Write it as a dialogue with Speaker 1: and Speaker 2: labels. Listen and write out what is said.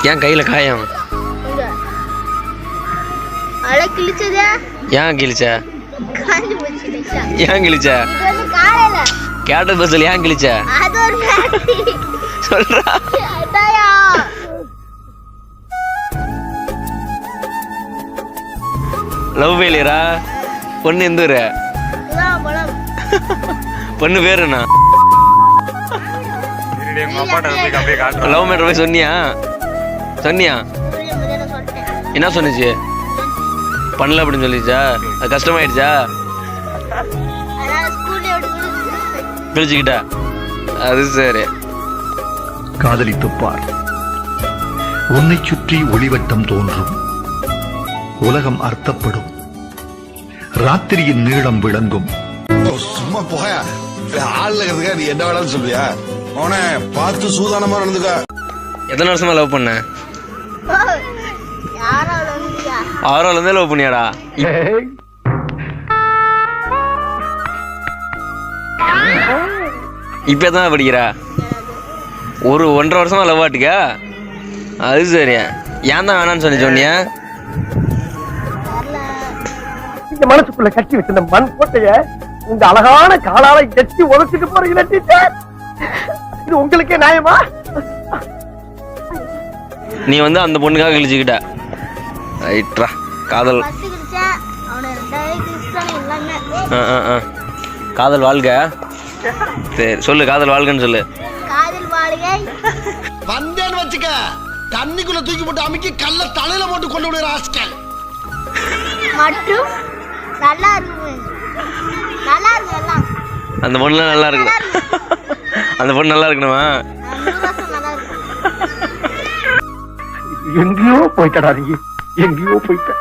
Speaker 1: ஏன் கையில காயம்?
Speaker 2: அலை கிழிச்சதே.
Speaker 1: ஏன் கிழிச்ச?
Speaker 2: காஞ்சி போச்சு.
Speaker 1: ஏன் கிழிச்ச?
Speaker 2: இது காலையில
Speaker 1: கேட்ட பஸ்ல ஏன் கிழிச்ச?
Speaker 2: அது ஒரு மேட்சி
Speaker 1: சொல்றா.
Speaker 2: அதாயா
Speaker 1: லவ் ஃபெயிலியரா? பொண்ணு எந்த ஊரு?
Speaker 2: பழம்.
Speaker 1: பொண்ணு பேரு என்ன? லவ் மேட்டர் போய் சொன்னியா? சொன்னியா? என்ன சொன்னிச்சு? பண்ணல அப்படின்னு சொல்லிச்சா? அது கஷ்டமாயிடுச்சா? பிரிச்சுக்கிட்டா? அது சரி.
Speaker 3: காதலித்துப்பார். உன்னை சுற்றி ஒளிவட்டம் தோன்றும், உலகம் அர்த்தப்படும், ராத்திரியின் நீளம் விளங்கும்.
Speaker 4: சும்மா போயா, ஆள்ல இருக்கிறதுக்கா நீ என்ன வேணாலும் சொல்றியா? அவனை பார்த்து சூதானமா நடந்துக்க.
Speaker 1: எத்தனை வருஷமா லவ் பண்ண? 6 இருந்தே லவ் பண்ணியாடா? இப்ப தான் படிக்கிற? ஒரு 1.5 வருஷமா லவ் ஆட்டுக்கா? அது சரி. ஏன் தான் வேணான்னு சொன்னியா?
Speaker 5: இந்த மனசுக்குள்ள கட்டி வச்சிருந்த மண் கோட்டைய உங்க அழகான காலால எட்டி உதச்சிட்டு போறீங்க டீச்சர். இது உங்களுக்கே நியாயமா?
Speaker 1: நீ வந்து அந்த பொண்ணுக்காக கிழிச்சுக்கிட்ட. ரைட்ரா. காதல் காதல் வாழ்க. சரி சொல்லு, காதல் வாழ்கன்னு சொல்லு.
Speaker 2: காதல் வாழ்கை.
Speaker 4: வந்தேன்னு வச்சுக்க, தண்ணிக்குள்ள தூக்கி போட்டு அமுக்கி கல்ல தலையில போட்டு கொண்டு விடுற ஆஸ்கல்.
Speaker 2: மற்றும் நல்லா இருக்கு. நல்லா இருக்கு எல்லாம்.
Speaker 1: அந்த பொண்ணுலாம் நல்லா இருக்கு. அந்த பொண்ணு நல்லா இருக்கணுமா?
Speaker 2: நல்லா இருக்கு.
Speaker 5: எங்கேயோ போயிட்டடா நீ, எங்கேயோ போயிட்ட.